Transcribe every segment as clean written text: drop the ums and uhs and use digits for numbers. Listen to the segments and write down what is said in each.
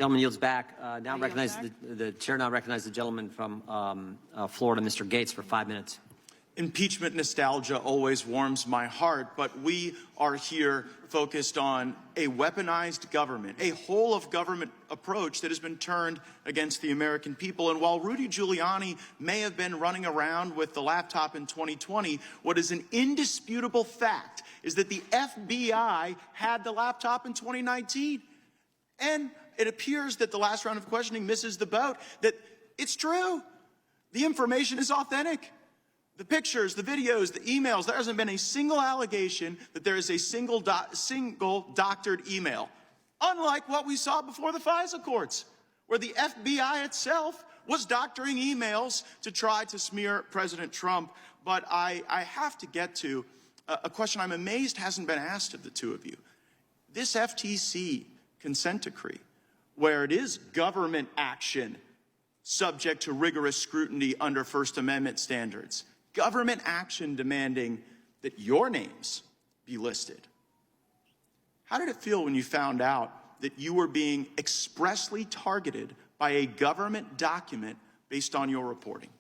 Gentleman yields back. The chair now recognizes the gentleman from Florida, Mr. Gates, for 5 minutes. Impeachment nostalgia always warms my heart, but we are here focused on a weaponized government, a whole-of-government approach that has been turned against the American people. And while Rudy Giuliani may have been running around with the laptop in 2020, what is an indisputable fact is that the FBI had the laptop in 2019. And it appears that the last round of questioning misses the boat, that it's true. The information is authentic. The pictures, the videos, the emails, there hasn't been a single allegation that there is a single doctored email. Unlike what we saw before the FISA courts, where the FBI itself was doctoring emails to try to smear President Trump. But I have to get to a question I'm amazed hasn't been asked of the two of you. This FTC consent decree, where it is government action subject to rigorous scrutiny under First Amendment standards, government action demanding that your names be listed. How did it feel when you found out that you were being expressly targeted by a government document based on your reporting?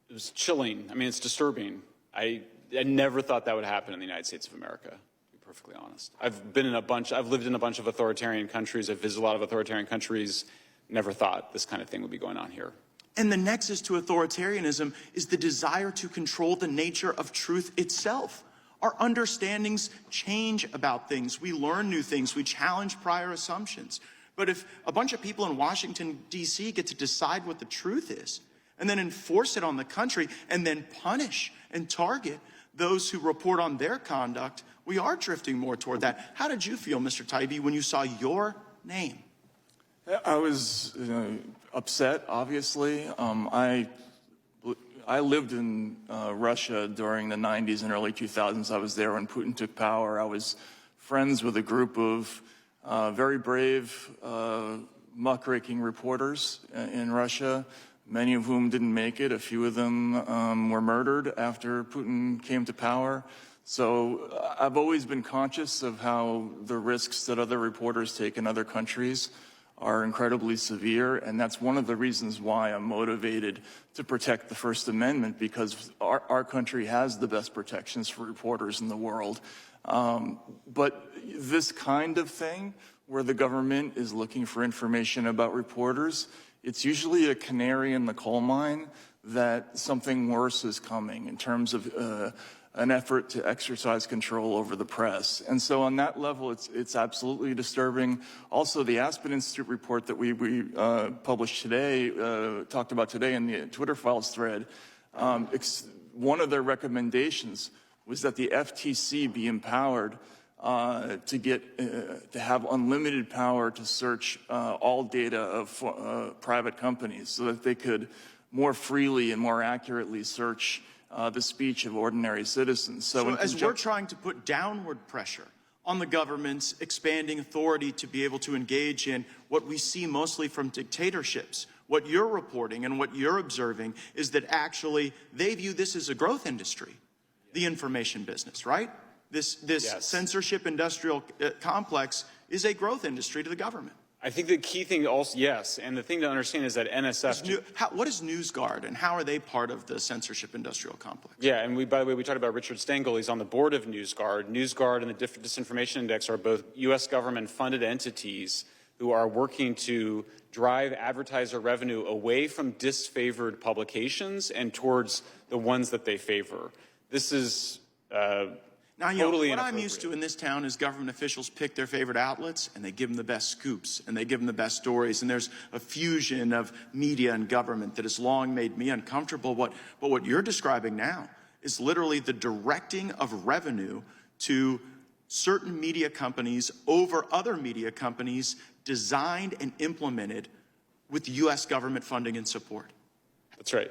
It was chilling. I mean, it's disturbing. I never thought that would happen in the United States of America, to be perfectly honest. I've lived in a bunch of authoritarian countries. I've visited a lot of authoritarian countries. Never thought this kind of thing would be going on here. And the nexus to authoritarianism is the desire to control the nature of truth itself. Our understandings change about things. We learn new things. We challenge prior assumptions. But if a bunch of people in Washington, D.C. get to decide what the truth is, and then enforce it on the country, and then punish and target those who report on their conduct, we are drifting more toward that. How did you feel, Mr. Taibbi, when you saw your name? I was upset, obviously. I lived in Russia during the 90s and early 2000s. I was there when Putin took power. I was friends with a group of very brave, muckraking reporters in Russia, many of whom didn't make it. A few of them were murdered after Putin came to power. So I've always been conscious of how the risks that other reporters take in other countries are incredibly severe, and that's one of the reasons why I'm motivated to protect the First Amendment, because our country has the best protections for reporters in the world. But this kind of thing, where the government is looking for information about reporters, it's usually a canary in the coal mine that something worse is coming in terms of an effort to exercise control over the press. And so on that level, it's absolutely disturbing. Also, the Aspen Institute report that we published today, talked about today in the Twitter Files thread, one of their recommendations was that the FTC be empowered to have unlimited power to search all data of private companies, so that they could more freely and more accurately search the speech of ordinary citizens. So as we're trying to put downward pressure on the government's expanding authority to be able to engage in what we see mostly from dictatorships, what you're reporting and what you're observing is that actually they view this as a growth industry, the information business, right? This yes. Censorship industrial complex is a growth industry to the government. I think the key thing also, yes, and the thing to understand is that NSF... What is NewsGuard, and how are they part of the censorship industrial complex? Yeah, and by the way, we talked about Richard Stengel. He's on the board of NewsGuard. NewsGuard and the Disinformation Index are both U.S. government-funded entities who are working to drive advertiser revenue away from disfavored publications and towards the ones that they favor. This is... Now, what I'm used to in this town is government officials pick their favorite outlets and they give them the best scoops and they give them the best stories. And there's a fusion of media and government that has long made me uncomfortable. But what you're describing now is literally the directing of revenue to certain media companies over other media companies designed and implemented with U.S. government funding and support. That's right.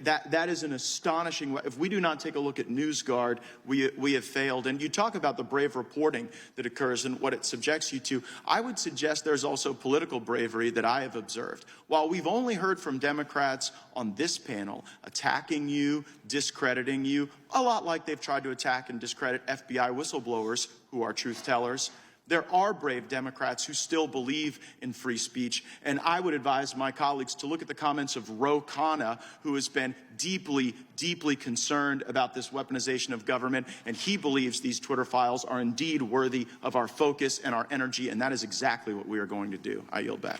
That is an astonishing way. If we do not take a look at NewsGuard, we have failed. And you talk about the brave reporting that occurs and what it subjects you to. I would suggest there's also political bravery that I have observed. While we've only heard from Democrats on this panel attacking you, discrediting you, a lot like they've tried to attack and discredit FBI whistleblowers who are truth tellers, There are brave Democrats who still believe in free speech, and I would advise my colleagues to look at the comments of Ro Khanna, who has been deeply, deeply concerned about this weaponization of government, and he believes these Twitter files are indeed worthy of our focus and our energy, and that is exactly what we are going to do. I yield back.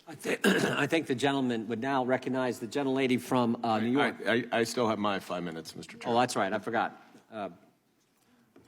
I think the gentleman would now recognize the gentlelady from New York. I still have my 5 minutes, Mr. Chairman. Oh, that's right. I forgot.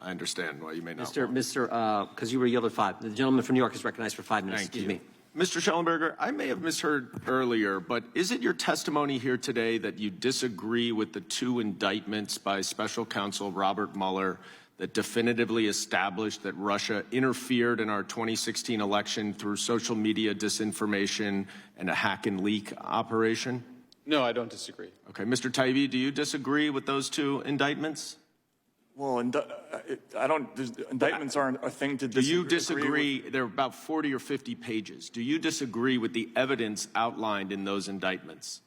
I understand why you may not. Because you were yielded 5. The gentleman from New York is recognized for 5 minutes. Thank Excuse you. me. Mr. Schellenberger, I may have misheard earlier, but is it your testimony here today that you disagree with the 2 indictments by Special Counsel Robert Mueller that definitively established that Russia interfered in our 2016 election through social media disinformation and a hack and leak operation? No, I don't disagree. Okay, Mr. Taibbi, do you disagree with those 2 indictments? Well, indictments aren't a thing to disagree. Do you disagree? They're about 40 or 50 pages. Do you disagree with the evidence outlined in those indictments?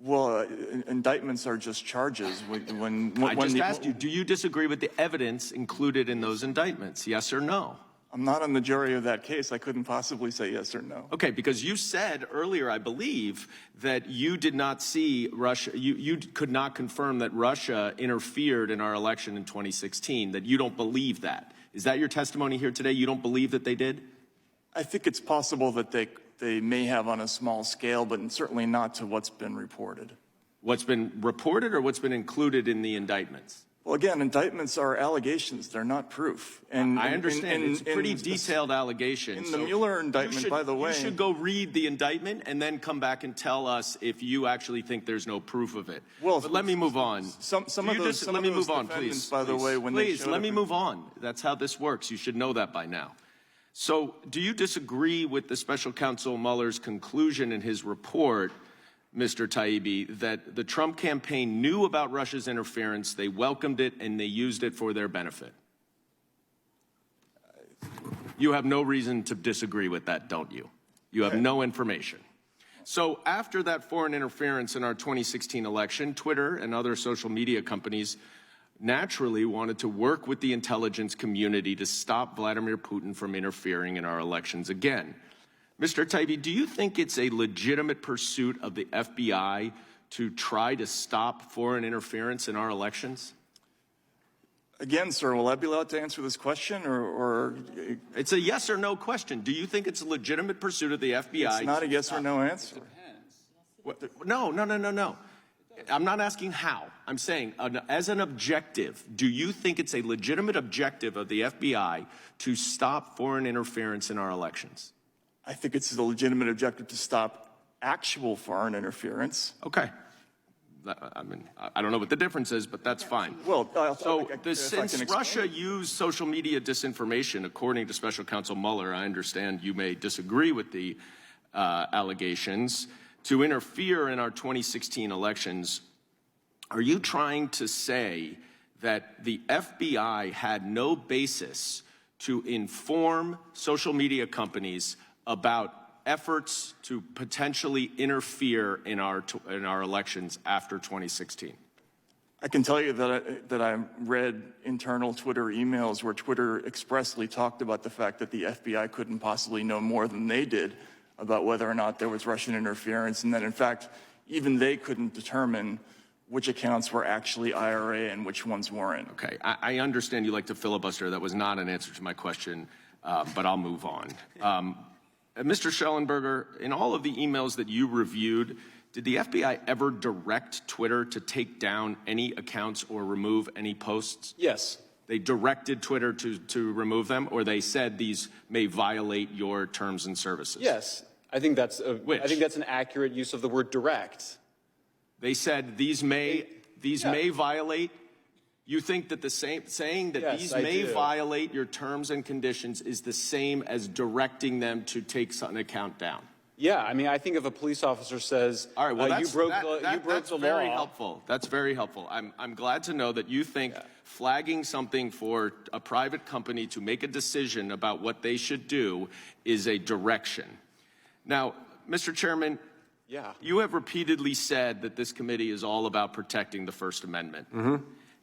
Well, indictments are just charges. I just asked you, do you disagree with the evidence included in those indictments? Yes or no? I'm not on the jury of that case. I couldn't possibly say yes or no. Okay, because you said earlier, I believe, that you did not see Russia, you could not confirm that Russia interfered in our election in 2016, that you don't believe that. Is that your testimony here today? You don't believe that they did? I think it's possible that they may have on a small scale, but certainly not to what's been reported. What's been reported or what's been included in the indictments? Well, again, indictments are allegations. They're not proof. And I understand. It's pretty detailed allegations. In the Mueller indictment, by the way. You should go read the indictment and then come back and tell us if you actually think there's no proof of it. Well, but let me move on. Let me move on, please. By the way, when please, let me move on. That's how this works. You should know that by now. So, do you disagree with the Special Counsel Mueller's conclusion in his report, Mr. Taibbi, that the Trump campaign knew about Russia's interference, they welcomed it, and they used it for their benefit? You have no reason to disagree with that, don't you? You have no information. So after that foreign interference in our 2016 election, Twitter and other social media companies naturally wanted to work with the intelligence community to stop Vladimir Putin from interfering in our elections again. Mr. Taibbi, do you think it's a legitimate pursuit of the FBI to try to stop foreign interference in our elections? Again, sir, will I be allowed to answer this question, or? It's a yes or no question. Do you think it's a legitimate pursuit of the FBI? It's not a yes or no answer. No. I'm not asking how. I'm saying, as an objective, do you think it's a legitimate objective of the FBI to stop foreign interference in our elections? I think it's a legitimate objective to stop actual foreign interference. Okay. I mean, I don't know what the difference is, but that's fine. Well, since Russia used social media disinformation, according to Special Counsel Mueller, I understand you may disagree with the allegations, to interfere in our 2016 elections, are you trying to say that the FBI had no basis to inform social media companies about efforts to potentially interfere in our elections after 2016? I can tell you that I read internal Twitter emails where Twitter expressly talked about the fact that the FBI couldn't possibly know more than they did about whether or not there was Russian interference, and that, in fact, even they couldn't determine which accounts were actually IRA and which ones weren't. Okay, I understand you like to filibuster. That was not an answer to my question, but I'll move on. Mr. Schellenberger, in all of the emails that you reviewed, did the FBI ever direct Twitter to take down any accounts or remove any posts? Yes. They directed Twitter to remove them, or they said these may violate your terms and services? Yes. I think that's an accurate use of the word direct. They said these may violate. You think that saying that these may violate your terms and conditions is the same as directing them to take an account down? Yeah, I mean, I think if a police officer says, all right, well, you broke the law. Very helpful. That's very helpful. I'm glad to know that you think flagging something for a private company to make a decision about what they should do is a direction. Now, Mr. Chairman, you have repeatedly said that this committee is all about protecting the First Amendment.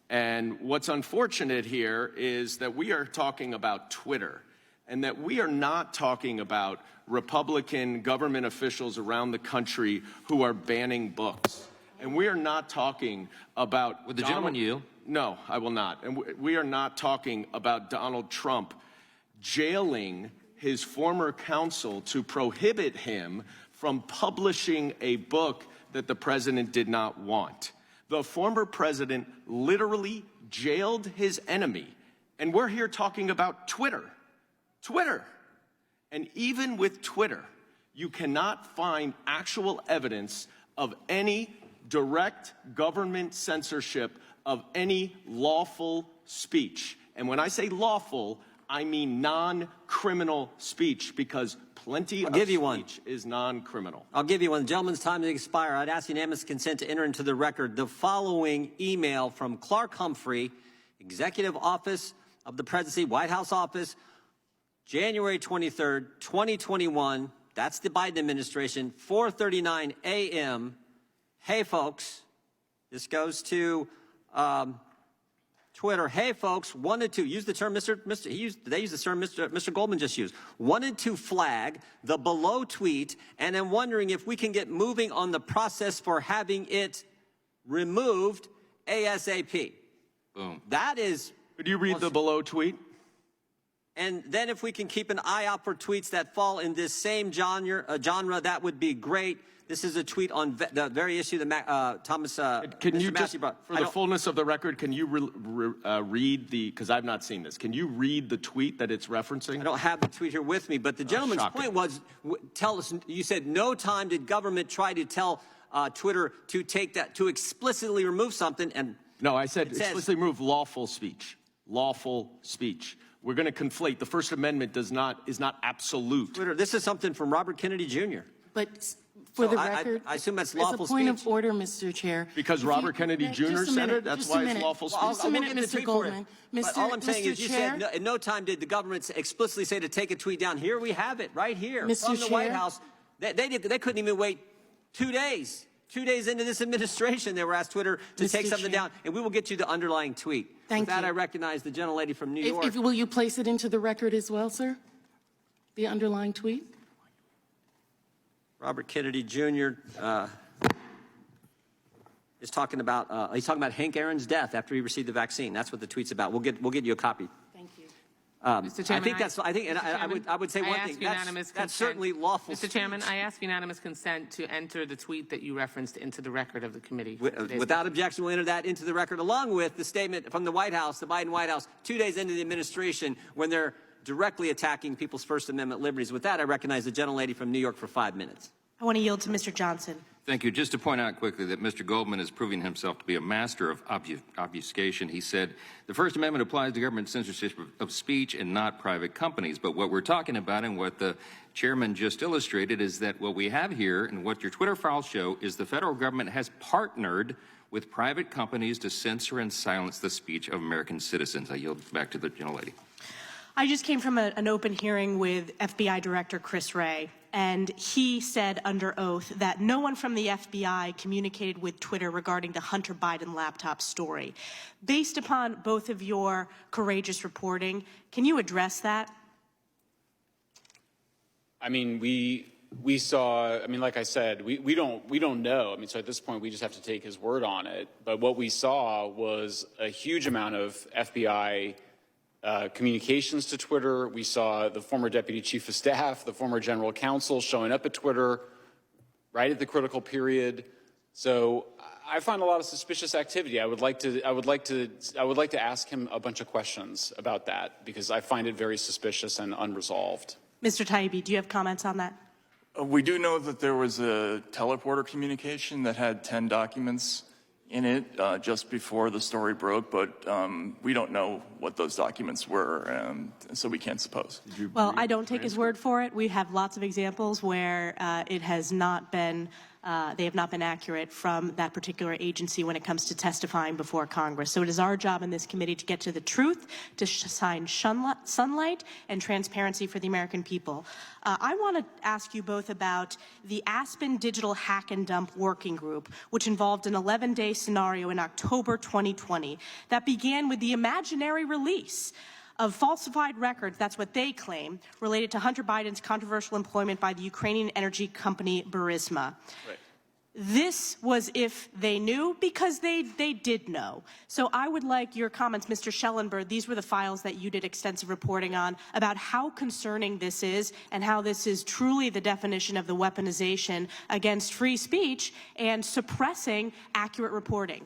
And what's unfortunate here is that we are talking about Twitter. and that we are not talking about Republican government officials around the country who are banning books. And we are not talking about... Would the gentleman yield? No, I will not. And we are not talking about Donald Trump jailing his former counsel to prohibit him from publishing a book that the president did not want. The former president literally jailed his enemy. And we're here talking about Twitter. Twitter. And even with Twitter, you cannot find actual evidence of any direct government censorship of any lawful speech. And when I say lawful, I mean non-criminal speech, because plenty of speech is non-criminal. I'll give you one. The gentleman's time to expire. I'd ask unanimous consent to enter into the record the following email from Clark Humphrey, Executive Office of the Presidency, White House Office, January 23rd, 2021. That's the Biden administration, 4:39 a.m. Hey, folks. This goes to Twitter. Hey, folks, wanted to use the term they used the term Mr. Goldman just used. Wanted to flag the below tweet, and I'm wondering if we can get moving on the process for having it removed ASAP. Boom. That is. Could you read the below tweet? And then if we can keep an eye out for tweets that fall in this same genre, that would be great. This is a tweet on the very issue that Thomas Can you just, for the fullness of the record, can you read the, because I've not seen this, can you read the tweet that it's referencing? I don't have the tweet here with me, but the gentleman's point was, tell us, you said no time did government try to tell Twitter to take that, to explicitly remove something, and no, I said explicitly remove lawful speech. Lawful speech. We're going to conflate. The First Amendment is not absolute. Twitter, this is something from Robert Kennedy Jr. But for the record, I assume that's lawful as a point speech. of order, Mr. Chair. Because Robert Kennedy Jr. said it? That's why it's lawful speech? Just a minute, Mr. Goldman. All I'm saying is you said in no time did the government explicitly say to take a tweet down. Here we have it, right here, from the White House. They couldn't even wait 2 days. 2 days into this administration, they were asked Twitter to take something down, and we will get you the underlying tweet. Thank you. With that, you. I recognize the gentlelady from New York. Will you place it into the record as well, sir? The underlying tweet? Robert Kennedy Jr. Is talking about he's talking about Hank Aaron's death after he received the vaccine. That's what the tweet's about. We'll get you a copy. Thank you. Mr. Chairman, I would say one thing. That's certainly lawful. Mr. Chairman, I ask unanimous consent to enter the tweet that you referenced into the record of the committee. Without objection, we'll enter that into the record, along with the statement from the White House, the Biden White House, 2 days into the administration, when they're directly attacking people's First Amendment liberties. With that, I recognize the gentlelady from New York for 5 minutes. I want to yield to Mr. Johnson. Thank you. Just to point out quickly that Mr. Goldman is proving himself to be a master of obfuscation. He said the First Amendment applies to government censorship of speech and not private companies. But what we're talking about and what the chairman just illustrated is that what we have here and what your Twitter files show is the federal government has partnered with private companies to censor and silence the speech of American citizens. I yield back to the gentlelady. I just came from an open hearing with FBI Director Chris Wray, and he said under oath that no one from the FBI communicated with Twitter regarding the Hunter Biden laptop story. Based upon both of your courageous reporting, can you address that? I mean, we saw, I mean, like I said, we don't know. I mean, so at this point, we just have to take his word on it. But what we saw was a huge amount of FBI communications to Twitter. We saw the former deputy chief of staff, the former general counsel showing up at Twitter right at the critical period. So I find a lot of suspicious activity. I would like to ask him a bunch of questions about that because I find it very suspicious and unresolved. Mr. Taibbi, do you have comments on that? We do know that there was a teleporter communication that had 10 documents in it just before the story broke, but we don't know what those documents were, so we can't suppose. Well, I don't take his word for it. We have lots of examples where it has not been, they have not been accurate from that particular agency when it comes to testifying before Congress. So it is our job in this committee to get to the truth, to shine sunlight and transparency for the American people. I want to ask you both about the Aspen Digital Hack and Dump Working Group, which involved an 11-day scenario in October 2020 that began with the imaginary release of falsified records, that's what they claim, related to Hunter Biden's controversial employment by the Ukrainian energy company Burisma. Right. This was if they knew, because they did know. So I would like your comments, Mr. Schellenberg. These were the files that you did extensive reporting on about how concerning this is and how this is truly the definition of the weaponization against free speech and suppressing accurate reporting.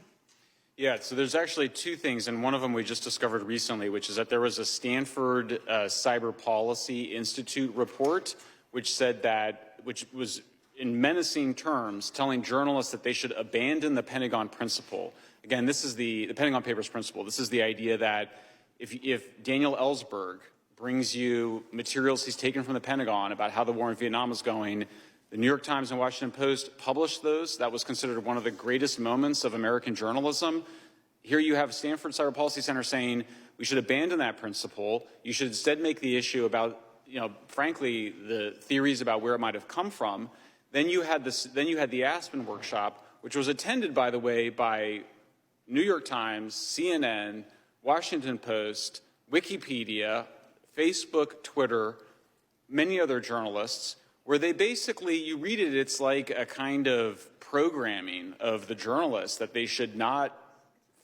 Yeah, so there's actually two things, and one of them we just discovered recently, which is that there was a Stanford Cyber Policy Institute report which said that, which was in menacing terms, telling journalists that they should abandon the Pentagon principle. Again, this is the Pentagon Papers principle. This is the idea that if Daniel Ellsberg brings you materials he's taken from the Pentagon about how the war in Vietnam is going, the New York Times and Washington Post published those. That was considered one of the greatest moments of American journalism. Here you have Stanford Cyber Policy Center saying we should abandon that principle. You should instead make the issue about, frankly, the theories about where it might have come from. Then you had the Aspen workshop, which was attended, by the way, by New York Times, CNN, Washington Post, Wikipedia, Facebook, Twitter, many other journalists, where they basically, you read it, it's like a kind of programming of the journalists that they should not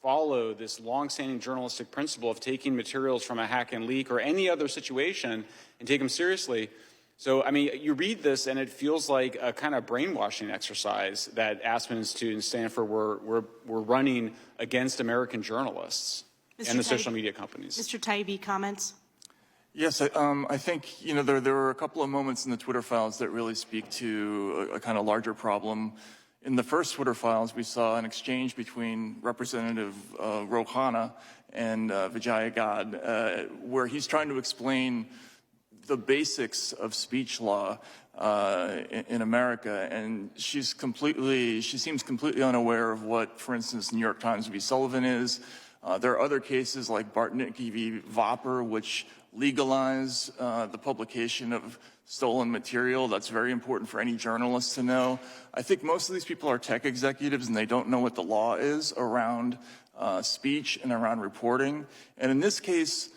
follow this longstanding journalistic principle of taking materials from a hack and leak or any other situation and take them seriously. So, I mean, you read this and it feels like a kind of brainwashing exercise that Aspen Institute and Stanford were running against American journalists and the social media companies. Mr. Taibbi, comments? Yes, I think, there were a couple of moments in the Twitter files that really speak to a kind of larger problem. In the first Twitter files, we saw an exchange between Representative Rouhana and Vijaya God, where he's trying to explain the basics of speech law in America, and she seems completely unaware of what, for instance, New York Times v. Sullivan is. There are other cases like Bartnicki v. Vopper, which legalize the publication of stolen material. That's very important for any journalist to know. I think most of these people are tech executives and they don't know what the law is around speech and around reporting. And in this case,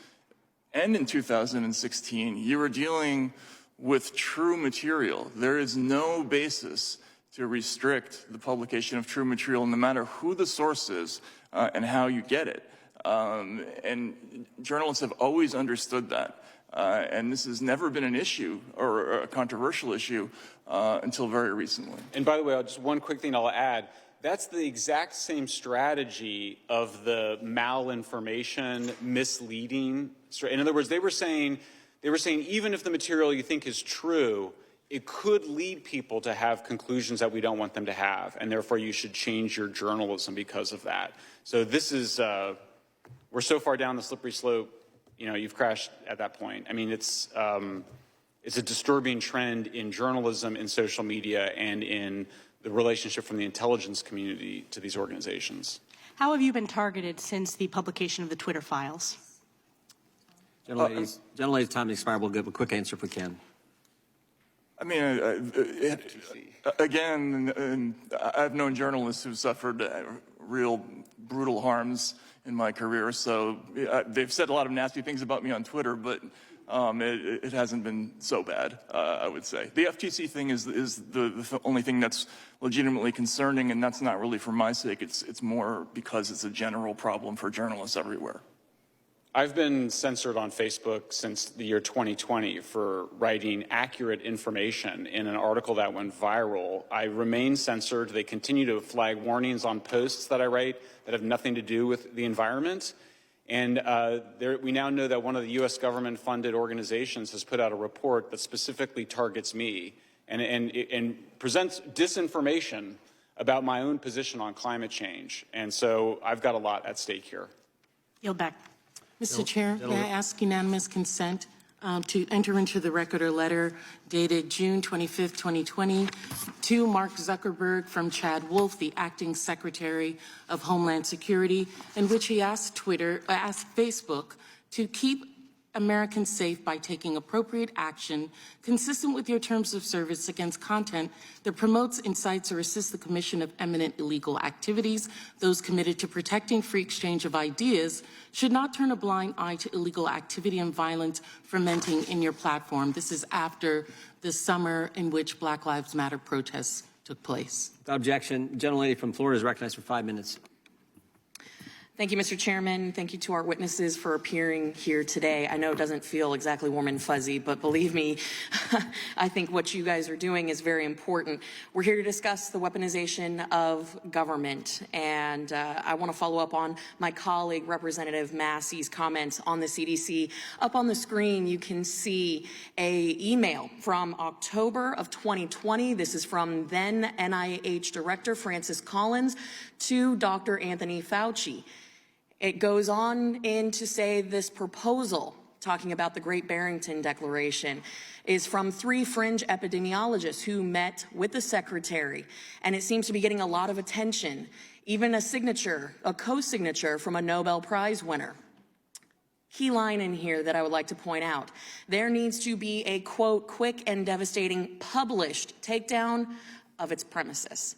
and in 2016, you were dealing with true material. There is no basis to restrict the publication of true material, no matter who the source is and how you get it. And journalists have always understood that. And this has never been an issue or a controversial issue until very recently. And by the way, just one quick thing I'll add. That's the exact same strategy of the malinformation, misleading. In other words, they were saying even if the material you think is true, it could lead people to have conclusions that we don't want them to have, and therefore you should change your journalism because of that. So this is, we're so far down the slippery slope, you've crashed at that point. I mean, it's a disturbing trend in journalism, in social media, and in the relationship from the intelligence community to these organizations. How have you been targeted since the publication of the Twitter files? Gentlelady's time to expire. We'll give a quick answer if we can. I mean, again, I've known journalists who've suffered real brutal harms in my career, so they've said a lot of nasty things about me on Twitter, but it hasn't been so bad, I would say. The FTC thing is the only thing that's legitimately concerning, and that's not really for my sake. It's more because it's a general problem for journalists everywhere. I've been censored on Facebook since the year 2020 for writing accurate information in an article that went viral. I remain censored. They continue to flag warnings on posts that I write that have nothing to do with the environment. And we now know that one of the U.S. government-funded organizations has put out a report that specifically targets me and presents disinformation about my own position on climate change. And so I've got a lot at stake here. Yield back. Mr. Chair, may I ask unanimous consent to enter into the record a letter dated June 25th, 2020 to Mark Zuckerberg from Chad Wolf, the acting Secretary of Homeland Security, in which he asked Facebook to keep Americans safe by taking appropriate action consistent with your terms of service against content that promotes, incites, or assists the commission of eminent illegal activities. Those committed to protecting free exchange of ideas should not turn a blind eye to illegal activity and violence fermenting in your platform. This is after the summer in which Black Lives Matter protests took place. Without objection, gentlelady from Florida is recognized for 5 minutes. Thank you, Mr. Chairman. Thank you to our witnesses for appearing here today. I know it doesn't feel exactly warm and fuzzy, but believe me, I think what you guys are doing is very important. We're here to discuss the weaponization of government, and I want to follow up on my colleague, Representative Massey's comments on the CDC. Up on the screen, you can see an email from October of 2020. This is from then NIH Director Francis Collins to Dr. Anthony Fauci. It goes on in to say this proposal, talking about the Great Barrington Declaration, is from 3 fringe epidemiologists who met with the secretary, and it seems to be getting a lot of attention, even a signature, a co-signature from a Nobel Prize winner. Key line in here that I would like to point out. There needs to be a, quote, quick and devastating published takedown of its premises.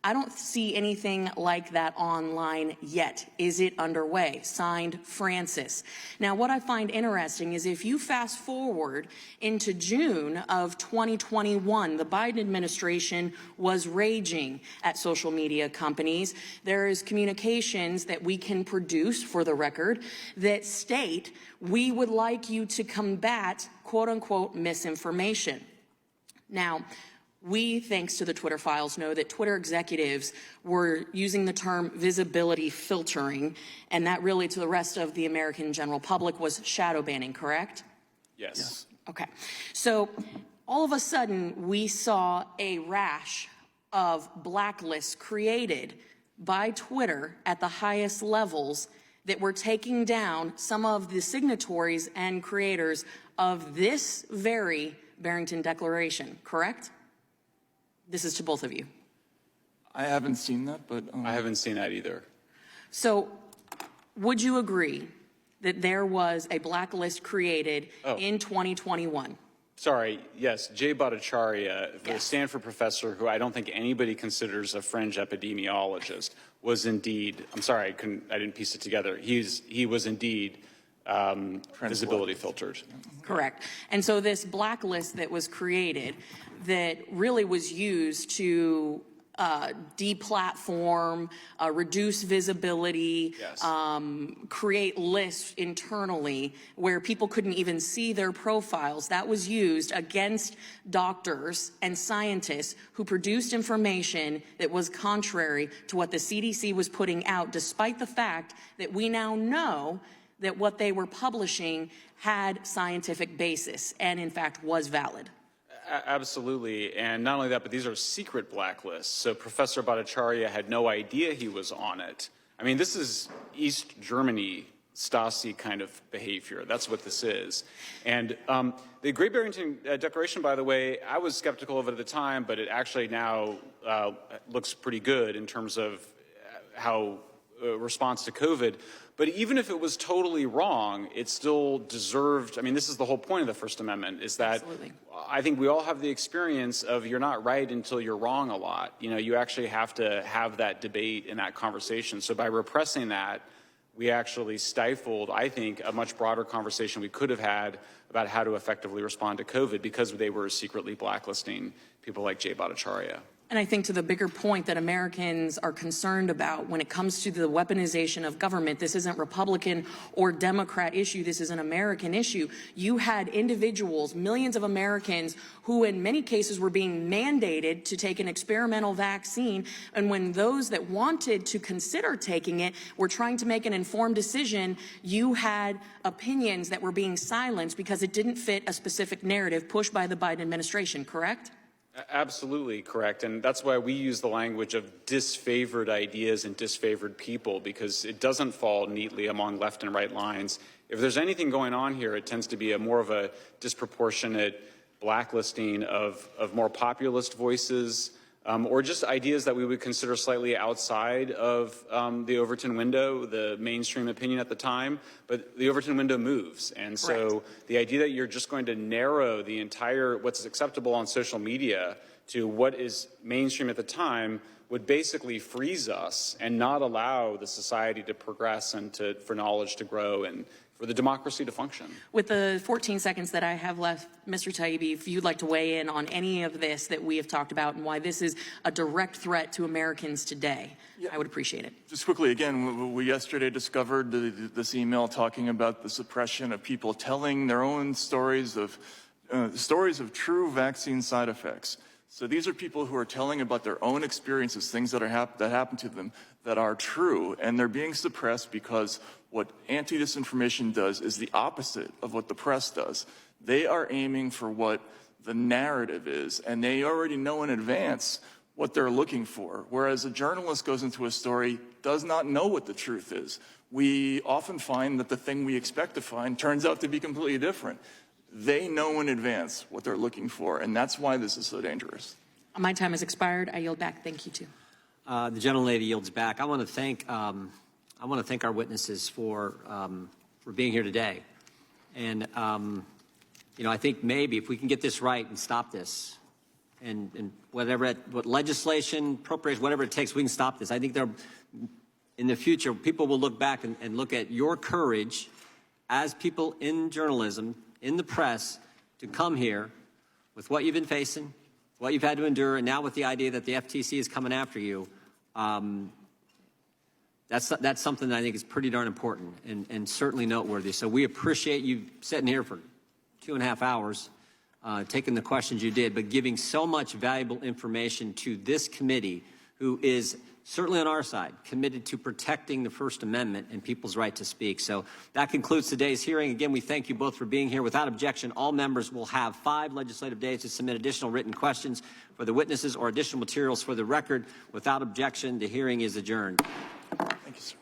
I don't see anything like that online yet. Is it underway? Signed, Francis. Now, what I find interesting is if you fast forward into June of 2021, the Biden administration was raging at social media companies. There is communications that we can produce, for the record, that state we would like you to combat, quote unquote, misinformation. Now, we, thanks to the Twitter files, know that Twitter executives were using the term visibility filtering, and that really, to the rest of the American general public, was shadow banning, correct? Yes. Okay. So all of a sudden, we saw a rash of blacklists created by Twitter at the highest levels that were taking down some of the signatories and creators of this very Barrington Declaration, correct? This is to both of you. I haven't seen that, but... I haven't seen that either. So would you agree that there was a blacklist created in 2021? Sorry, yes, Jay Bhattacharya, the Stanford professor who I don't think anybody considers a fringe epidemiologist, was indeed, I'm sorry, I didn't piece it together. He was indeed visibility filtered. Correct. And so this blacklist that was created that really was used to deplatform, reduce visibility, yes. Create lists internally where people couldn't even see their profiles. That was used against doctors and scientists who produced information that was contrary to what the CDC was putting out, despite the fact that we now know that what they were publishing had scientific basis and, in fact, was valid. Absolutely, and not only that, but these are secret blacklists. So Professor Bhattacharya had no idea he was on it. I mean, this is East Germany Stasi kind of behavior. That's what this is. And the Great Barrington Declaration, by the way, I was skeptical of it at the time, but it actually now looks pretty good in terms of how response to COVID. But even if it was totally wrong, it still deserved, I mean, this is the whole point of the First Amendment, is that Absolutely. I think we all have the experience of you're not right until you're wrong a lot. You know, you actually have to have that debate and that conversation. So by repressing that, we actually stifled, I think, a much broader conversation we could have had about how to effectively respond to COVID because they were secretly blacklisting people like Jay Bhattacharya. And I think to the bigger point that Americans are concerned about when it comes to the weaponization of government, this isn't Republican or Democrat issue, this is an American issue. You had individuals, millions of Americans, who in many cases were being mandated to take an experimental vaccine, and when those that wanted to consider taking it were trying to make an informed decision, you had opinions that were being silenced because it didn't fit a specific narrative pushed by the Biden administration, correct? Absolutely correct, and that's why we use the language of disfavored ideas and disfavored people, because it doesn't fall neatly among left and right lines. If there's anything going on here, it tends to be more of a disproportionate blacklisting of more populist voices, or just ideas that we would consider slightly outside of the Overton window, the mainstream opinion at the time. But the Overton window moves. And so the idea that you're just going to narrow the entire what's acceptable on social media to what is mainstream at the time would basically freeze us and not allow the society to progress and for knowledge to grow and for the democracy to function. With the 14 seconds that I have left, Mr. Taibbi, if you'd like to weigh in on any of this that we have talked about and why this is a direct threat to Americans today, I would appreciate it. Just quickly, again, we yesterday discovered this email talking about the suppression of people telling their own stories of true vaccine side effects. So these are people who are telling about their own experiences, things that happen to them that are true, and they're being suppressed because what anti-disinformation does is the opposite of what the press does. They are aiming for what the narrative is, and they already know in advance what they're looking for, whereas a journalist goes into a story, does not know what the truth is. We often find that the thing we expect to find turns out to be completely different. They know in advance what they're looking for, and that's why this is so dangerous. My time has expired. I yield back. Thank you, too. The gentlelady yields back. I want to thank our witnesses for being here today. And, I think maybe if we can get this right and stop this, and what legislation, appropriation, whatever it takes, we can stop this. I think in the future, people will look back and look at your courage as people in journalism, in the press, to come here with what you've been facing, what you've had to endure, and now with the idea that the FTC is coming after you. That's something that I think is pretty darn important and certainly noteworthy. So we appreciate you sitting here for 2.5 hours, taking the questions you did, but giving so much valuable information to this committee, who is certainly on our side, committed to protecting the First Amendment and people's right to speak. So that concludes today's hearing. Again, we thank you both for being here. Without objection, all members will have 5 legislative days to submit additional written questions for the witnesses or additional materials for the record. Without objection, the hearing is adjourned. Thank you, sir.